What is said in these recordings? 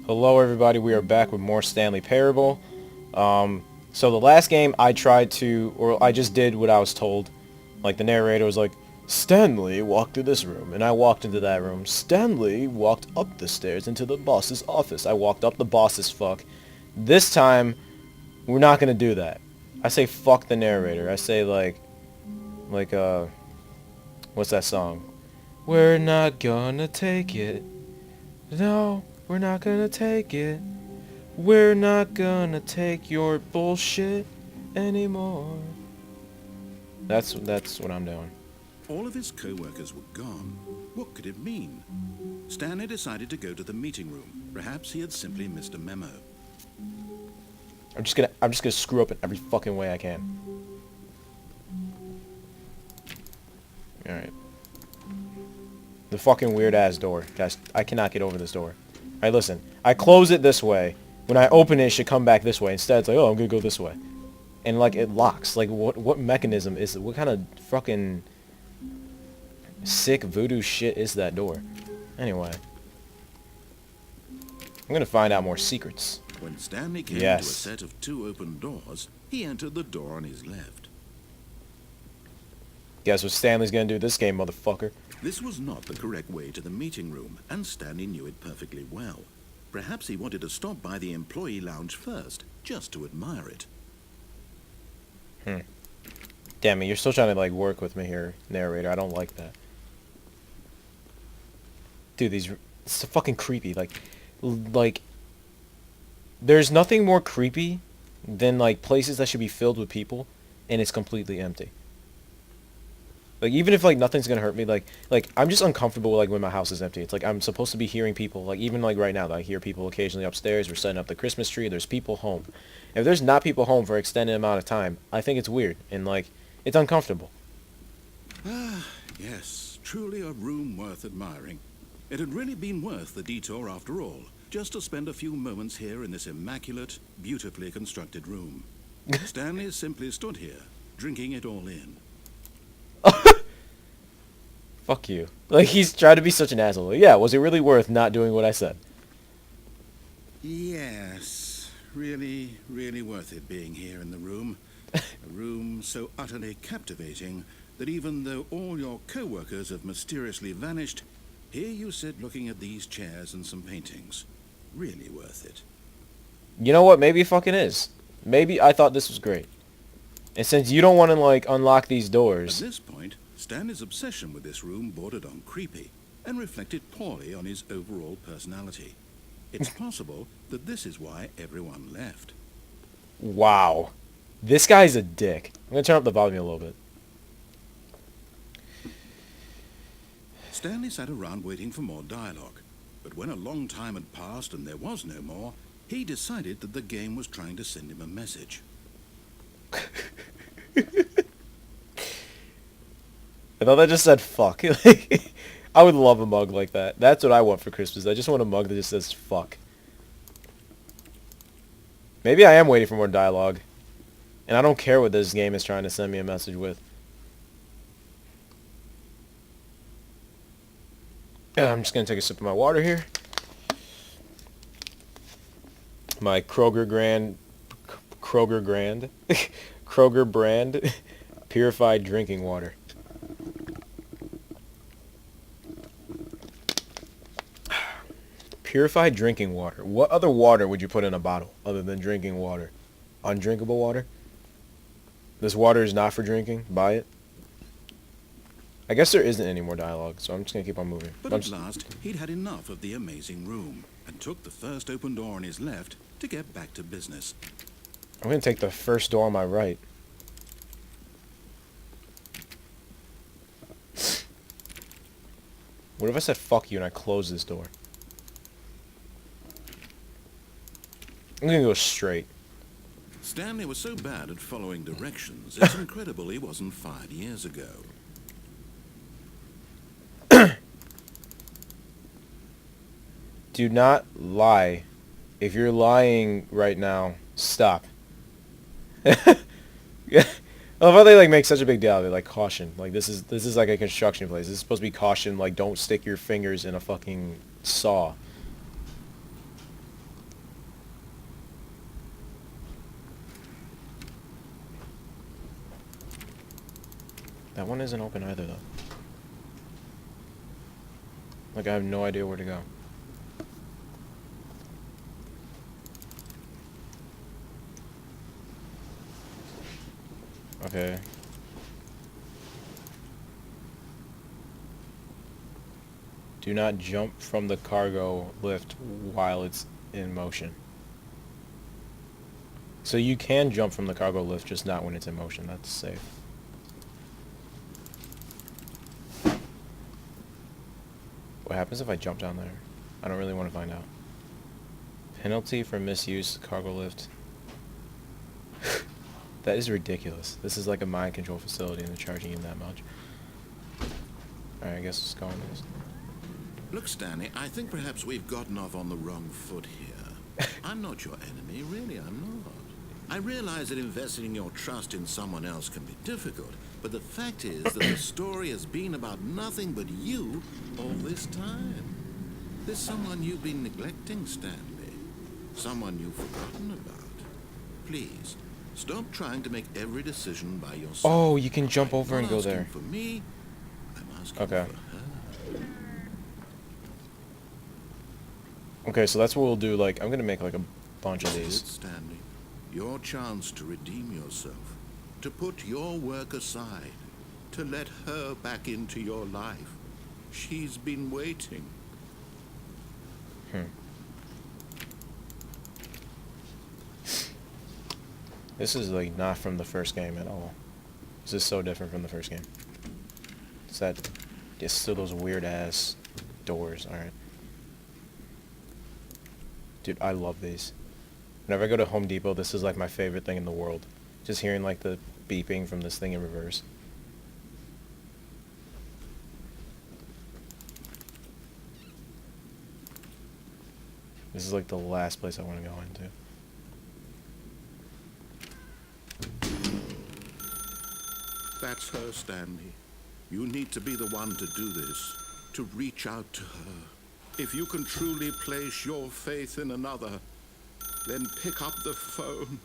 Hello everybody, we are back with more Stanley Parable. So the last game I just did what I was told. Like the narrator was like, Stanley walked through this room, and I walked into that room. Stanley walked up the stairs into the boss's office. I walked up the boss's fuck. This time, we're not gonna do that. I say fuck the narrator. I say what's that song? We're not gonna take it. No, we're not gonna take it. We're not gonna take your bullshit anymore. That's what I'm doing. All of his co-workers were gone. What could it mean? Stanley decided to go to the meeting room. Perhaps he had simply missed a memo. I'm just gonna screw up in every fucking way I can. Alright. The fucking weird ass door. Guys, I cannot get over this door. Alright, listen. I close it this way. When I open it, it should come back this way. Instead, it's like, oh, I'm gonna go this way. And, like, it locks. Like, what mechanism is it? What kind of fucking sick voodoo shit is that door? Anyway. I'm gonna find out more secrets. When Stanley came to a set of two open doors, he entered the door on his left. Guess what Stanley's gonna do this game, motherfucker. This was not the correct way to the meeting room, and Stanley knew it perfectly well. Perhaps he wanted to stop by the employee lounge first, just to admire it. Damn it, you're still trying to, like, work with me here, narrator. I don't like that. Dude, it's so fucking creepy. Like, there's nothing more creepy than, like, places that should be filled with people, and it's completely empty. Like, even if, like, nothing's gonna hurt me, like, I'm just uncomfortable, like, when my house is empty. It's like, I'm supposed to be hearing people, like, even, like, right now, I hear people occasionally upstairs, we're setting up the Christmas tree, there's people home. If there's not people home for an extended amount of time, I think it's weird, and, like, it's uncomfortable. Ah, yes, truly a room worth admiring. It had really been worth the detour after all, just to spend a few moments here in this immaculate, beautifully constructed room. Stanley simply stood here, drinking it all in. Fuck you. Like, he's trying to be such an asshole. Like, yeah, was it really worth not doing what I said? Yes, really, really worth it being here in the room. A room so utterly captivating that even though all your co-workers have mysteriously vanished, here you sit looking at these chairs and some paintings. Really worth it. You know what? Maybe it fucking is. Maybe I thought this was great. And since you don't want to, like, unlock these doors... At this point, Stanley's obsession with this room bordered on creepy and reflected poorly on his overall personality. It's possible that this is why everyone left. Wow. This guy's a dick. I'm going to turn up the volume a little bit. Stanley sat around waiting for more dialogue, but when a long time had passed and there was no more, he decided that the game was trying to send him a message. I thought that just said fuck. Like, I would love a mug like that. That's what I want for Christmas. I just want a mug that just says fuck. Maybe I am waiting for more dialogue. And I don't care what this game is trying to send me a message with. I'm just going to take a sip of my water here. My Kroger brand purified drinking water. Purified drinking water. What other water would you put in a bottle other than drinking water? Undrinkable water? This water is not for drinking. Buy it. I guess there isn't any more dialogue, so I'm just going to keep on moving. But at last, he'd had enough of the amazing room and took the first open door on his left to get back to business. I'm going to take the first door on my right. What if I said fuck you and I close this door? I'm going to go straight. Stanley was so bad at following directions, it's incredible he wasn't 5 years ago. Do not lie. If you're lying right now, stop. Yeah. I love how they like make such a big deal. They're like caution. Like this is like a construction place. This is supposed to be caution. Like don't stick your fingers in a fucking saw. That one isn't open either, though. Like, I have no idea where to go. Okay. Do not jump from the cargo lift while it's in motion. So you can jump from the cargo lift, just not when it's in motion. That's safe. What happens if I jump down there? I don't really want to find out. Penalty for misuse cargo lift. That is ridiculous. This is like a mind control facility and they're charging you that much. Alright, I guess let's go on this. Look, Stanley, I think perhaps we've gotten off on the wrong foot here. I'm not your enemy, really, I'm not. I realize that investing your trust in someone else can be difficult, but the fact is that the story has been about nothing but you all this time. There's someone you've been neglecting, Stanley. Someone you've forgotten about. Please, stop trying to make every decision by yourself. Oh, you can jump over I'm and not go asking there. for me, I'm asking Okay. for her. Okay, so that's what we'll do. Like, I'm gonna make like a bunch of This is these. it, Stanley. Your chance to redeem yourself, to put your work aside, to let her back into your life. She's been waiting. This is like not from the first game at all. This is so different from the first game. It's that, it's still those weird ass doors. Alright. Dude, I love these. Whenever I go to Home Depot, this is like my favorite thing in the world. Just hearing like the beeping from this thing in reverse. This is like the last place I want to go into. That's her, Stanley. You need to be the one to do this, to reach out to her. If you can truly place your faith in another, then pick up the phone.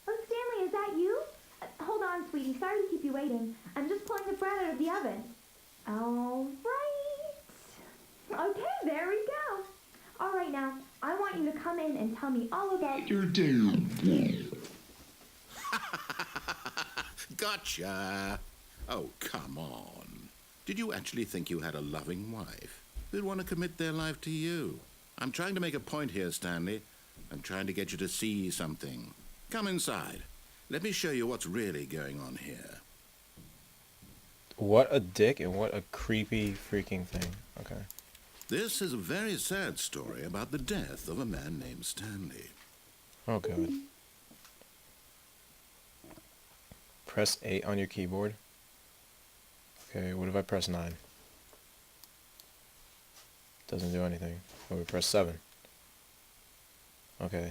Oh, Stanley, is that you? Hold on, sweetie. Sorry to keep you waiting. I'm just pulling the bread out of the oven. All right. Okay, there we go. All right, now, I want you to come in and tell me all about your day. Gotcha. Oh, come on. Did you actually think you had a loving wife who'd want to commit their life to you? I'm trying to make a point here, Stanley. I'm trying to get you to see something. Come inside. Let me show you what's really going on here. What a dick and what a creepy freaking thing. Okay. This is a very sad story about the death of a man named Stanley. Oh god. Press 8 on your keyboard. Okay, what if I press 9? Doesn't do anything. What if I press 7? Okay.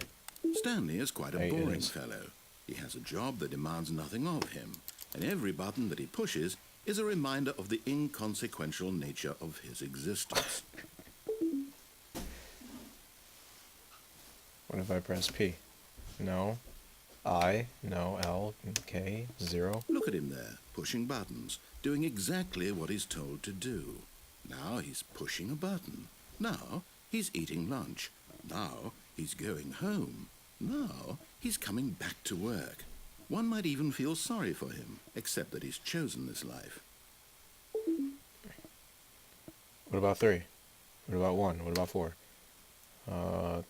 Stanley is quite a 8 it boring is. fellow. He has a job that demands nothing of him, and every button that he pushes is a reminder of the inconsequential nature of his existence. What if I press P? No. I, no, L, K, 0. Look at him there, pushing buttons, doing exactly what he's told to do. Now he's pushing a button. Now he's eating lunch. Now he's going home. Now he's coming back to work. One might even feel sorry for him, except that he's chosen this life. What about 3? What about 1? What about 4?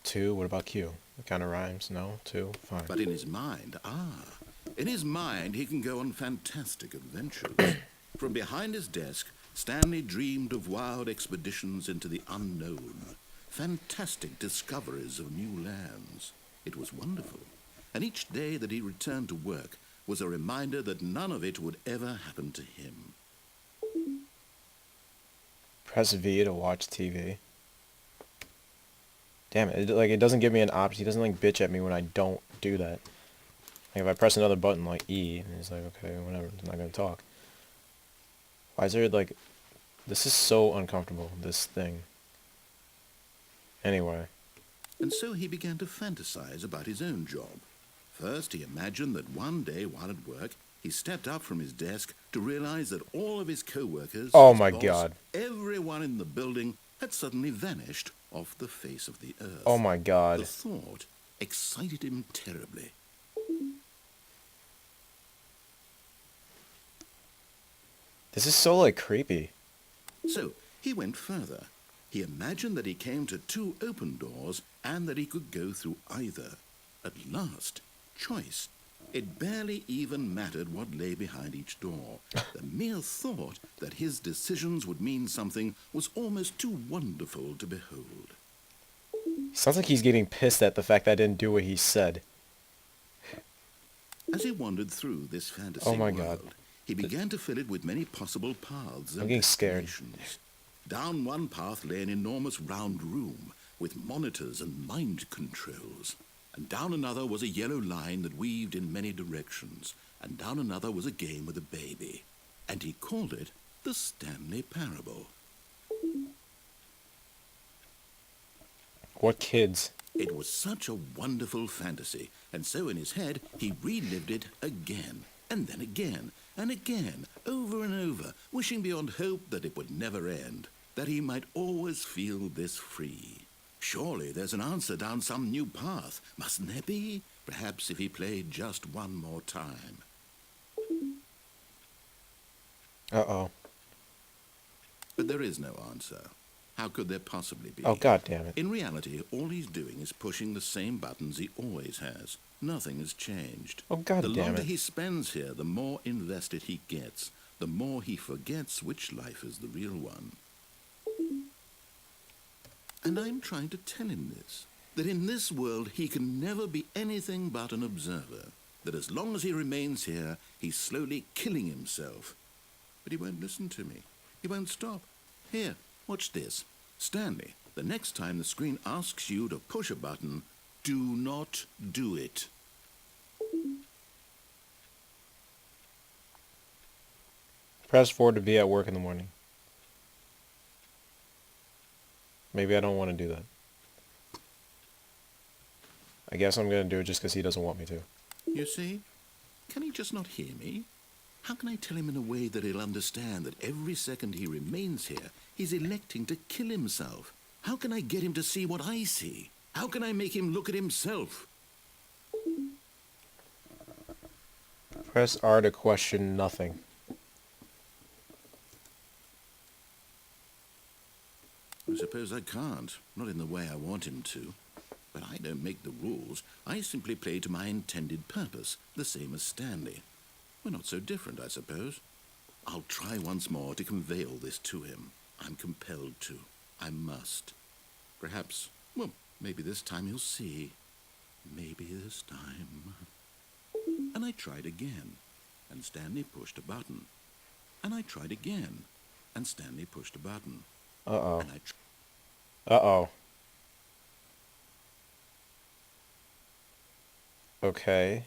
2, what about Q? It kind of rhymes. No? 2? Fine. But in his mind, in his mind he can go on fantastic adventures. From behind his desk, Stanley dreamed of wild expeditions into the unknown, fantastic discoveries of new lands. It was wonderful, and each day that he returned to work was a reminder that none of it would ever happen to him. Press V to watch TV. Damn it, like, it doesn't give me an option. He doesn't, like, bitch at me when I don't do that. Like, if I press another button, like E, and he's like, okay, whatever, I'm not gonna talk. Why is there, like, This is so uncomfortable, this thing. Anyway. And so he began to fantasize about his own job. First, he imagined that one day while at work, he stepped up from his desk to realize that all of his co-workers, Oh his my boss, God. everyone in the building had suddenly vanished off the face of the earth. Oh my God. The thought excited him terribly. This is so, like, creepy. So he went further. He imagined that he came to two open doors and that he could go through either. At last, choice. It barely even mattered what lay behind each door. The mere thought that his decisions would mean something was almost too wonderful to behold. Sounds like he's getting pissed at the fact that I didn't do what he said. As he wandered through this fantasy Oh my world, God. he began to fill it with many possible paths and I'm getting scared. destinations. Down one path lay an enormous round room with monitors and mind controls. And down another was a yellow line that weaved in many directions. And down another was a game with a baby. And he called it the Stanley Parable. What kids? It was such a wonderful fantasy, and so in his head he relived it again, and then again, and again, over and over, wishing beyond hope that it would never end, that he might always feel this free. Surely there's an answer down some new path, mustn't there be? Perhaps if he played just one more time. Uh-oh. But there is no answer. How could there possibly be? Oh, God damn it. In reality, all he's doing is pushing the same buttons he always has. Nothing has changed. Oh, God The damn longer it. he spends here, the more invested he gets. The more he forgets which life is the real one. And I'm trying to tell him this. That in this world he can never be anything but an observer. That as long as he remains here, he's slowly killing himself. But he won't listen to me. He won't stop. Here, watch this. Stanley, the next time the screen asks you to push a button, do not do it. Press forward to be at work in the morning. Maybe I don't want to do that. I guess I'm going to do it just because he doesn't want me to. You see? Can he just not hear me? How can I tell him in a way that he'll understand that every second he remains here, he's electing to kill himself? How can I get him to see what I see? How can I make him look at himself? Press R to question nothing. I suppose I can't, not in the way I want him to. But I don't make the rules. I simply play to my intended purpose, the same as Stanley. We're not so different, I suppose. I'll try once more to convey all this to him. I'm compelled to. I must. Perhaps, well, maybe this time he'll see. Maybe this time. And I tried again, and Stanley pushed a button. And I tried again, and Stanley pushed a button. Uh-oh. And Uh-oh. Okay.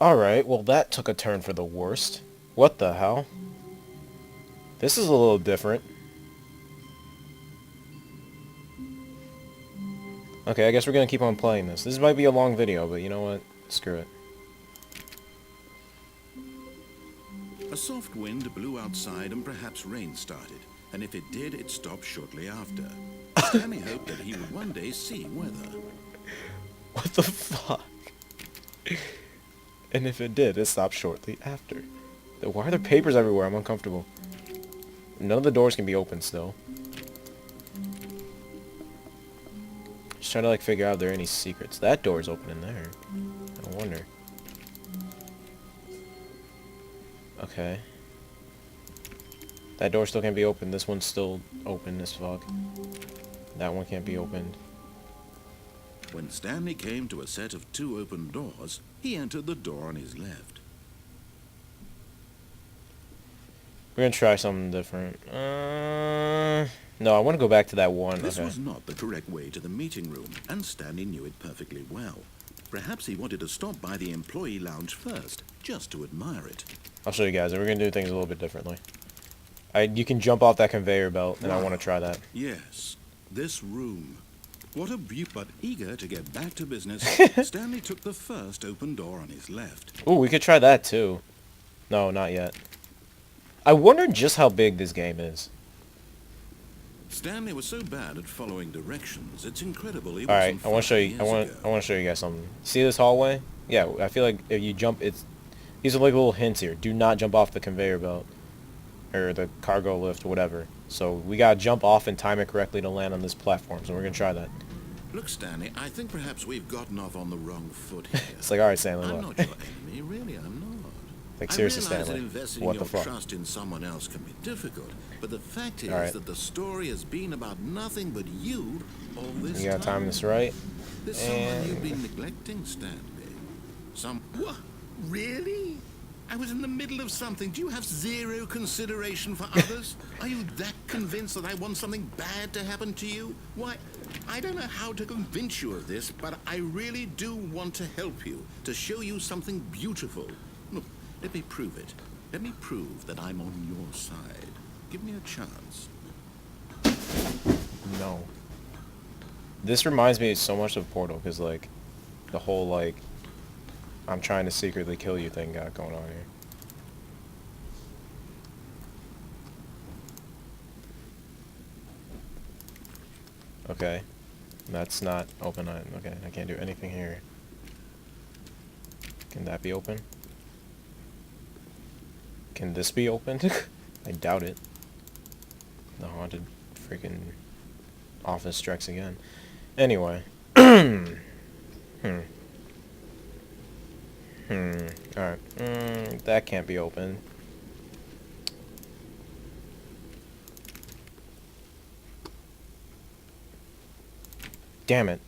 Alright, well that took a turn for the worst. What the hell? This is a little different. Okay, I guess we're gonna keep on playing this. This might be a long video, but you know what? Screw it. A soft wind blew outside and perhaps rain started, and if it did, it stopped shortly after. Stanley hoped that he would one day see weather. What the fuck? And if it did, it stopped shortly after. Why are there papers everywhere? I'm uncomfortable. None of the doors can be opened still. Just trying to like figure out if there are any secrets. That door's open in there. I wonder. Okay. That door still can't be opened. This one's still open as fuck. That one can't be opened. When Stanley came to a set of two open doors, he entered the door on his left. We're gonna try something different. No, I want to go back to that one. This Okay. was not the correct way to the meeting room, and Stanley knew it perfectly well. Perhaps he wanted to stop by the employee lounge first, just to admire it. I'll show you guys. We're gonna do things a little bit differently. You can jump off that conveyor belt, and I Wow. want to try that. Yes, this room. What a beaut, but eager to get back to business, Stanley took the first open door on his left. Ooh, we could try that too. No, not yet. I wonder just how big this game is. Stanley was so bad at following directions, it's incredible he All right, wasn't I want to show 5 you. I years want. ago. I want to show you guys something. See this hallway? Yeah, I feel like if you jump, it's. These are like little hints here. Do not jump off the conveyor belt, or the cargo lift, or whatever. So we gotta jump off and time it correctly to land on this platform. So we're gonna try that. Look, Stanley, I think perhaps we've gotten off on the wrong foot here. It's like, all right, Stanley, I'm look. not your enemy, really, I'm not. Like, seriously, I realize Stanley, that investing what your the fuck? trust in someone else can be difficult, but the fact is All right. that the story has been about nothing but you all this You gotta time. time this right. There's someone you've And been neglecting, Stanley. What? Really? I was in the middle of something. Do you have zero consideration for others? Are you that convinced that I want something bad to happen to you? Why, I don't know how to convince you of this, but I really do want to help you, to show you something beautiful. Look, let me prove it. Let me prove that I'm on your side. Give me a chance. no. This reminds me so much of Portal, because like, the whole like, I'm trying to secretly kill you thing got going on here. Okay. That's not open. Okay, I can't do anything here. Can that be open? Can this be opened? I doubt it. The haunted freaking office strikes again. Anyway. Alright. That can't be open. Damn it.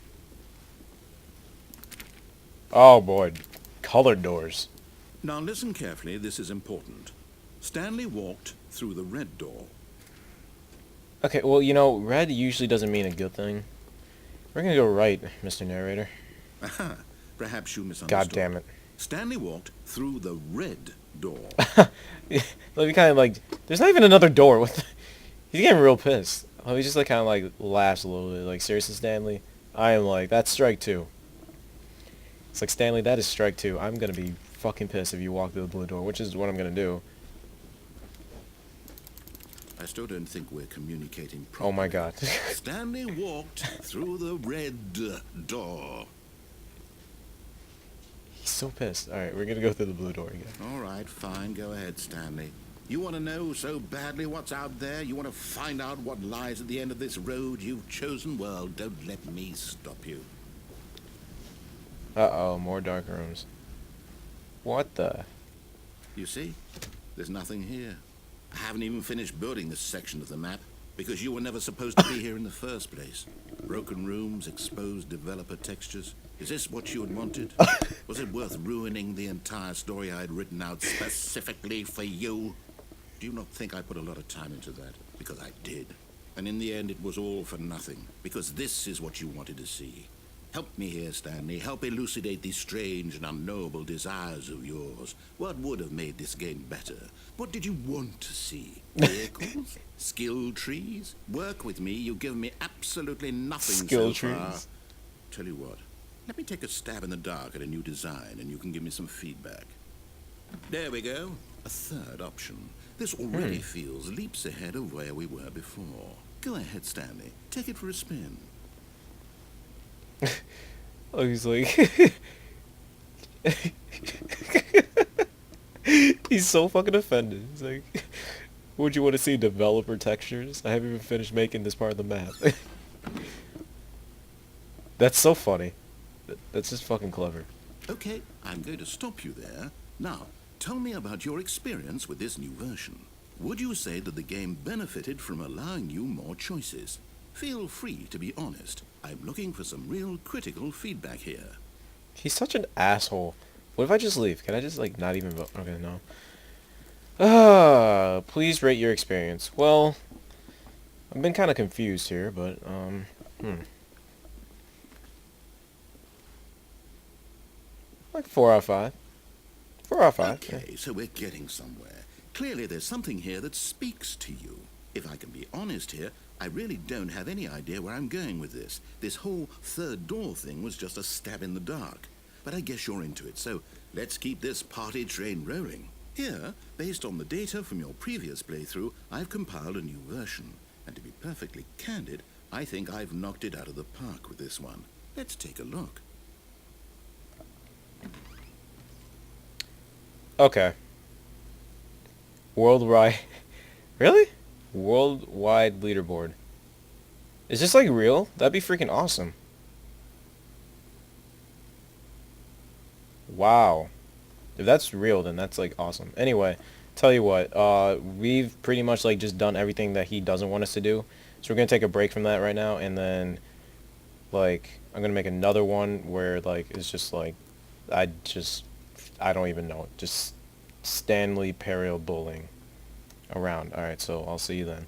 Oh boy. Colored doors. Now listen carefully, this is important. Stanley walked through the red door. Okay, well, you know, red usually doesn't mean a good thing. We're gonna go right, Mr. Narrator. Aha, perhaps you misunderstood. God damn it. Stanley walked through the red door. Like, kind of like, there's not even another door. What the, he's getting real pissed. Oh, he just like kind of like laughs a little bit. Like, seriously, Stanley? I am like, that's strike two. It's like, Stanley, that is strike two. I'm gonna be fucking pissed if you walk through the blue door, which is what I'm gonna do. I still don't think we're communicating properly. Oh my god. Stanley walked through the red door. He's so pissed. Alright, we're gonna go through the blue door again. All right, fine, go ahead, Stanley. You want to know so badly what's out there? You want to find out what lies at the end of this road you've chosen? Well, don't let me stop you. Uh-oh, more dark rooms. What the? You see? There's nothing here. I haven't even finished building this section of the map because you were never supposed to be here in the first place. Broken rooms, exposed developer textures. Is this what you had wanted? Was it worth ruining the entire story I had written out specifically for you? Do you not think I put a lot of time into that? Because I did. And in the end, it was all for nothing. Because this is what you wanted to see. Help me here, Stanley. Help elucidate these strange and unknowable desires of yours. What would have made this game better? What did you want to see? Vehicles? Skill trees? Work with me. You've given me absolutely nothing Skill so far. trees. Tell you what. Let me take a stab in the dark at a new design, and you can give me some feedback. There we go. A third option. This already feels leaps ahead of where we were before. Go ahead, Stanley. Take it for a spin. Oh, he's like... He's so fucking offended. He's like, would you want to see developer textures? I haven't even finished making this part of the map. That's so funny. That's just fucking clever. Okay, I'm going to stop you there. Now, tell me about your experience with this new version. Would you say that the game benefited from allowing you more choices? Feel free to be honest. I'm looking for some real critical feedback here. He's such an asshole. What if I just leave? Can I just, like, not even vote? Okay, no. Please rate your experience. Well, I've been kind of confused here, but, Like 4 out of 5. 4 out of 5. Okay, so we're getting somewhere. Clearly there's something here that speaks to you. If I can be honest here, I really don't have any idea where I'm going with this. This whole third door thing was just a stab in the dark. But I guess you're into it, so let's keep this party train rolling. Here, based on the data from your previous playthrough, I've compiled a new version. And to be perfectly candid, I think I've knocked it out of the park with this one. Let's take a look. Okay. Worldwide. Really? Worldwide leaderboard. Is this like real? That'd be freaking awesome. Wow. If that's real, then that's like awesome. Anyway, tell you what, we've pretty much like just done everything that he doesn't want us to do. So we're gonna take a break from that right now, and then like I'm gonna make another one where like it's just like I don't even know. Just Stanley Parable around. Alright, so I'll see you then.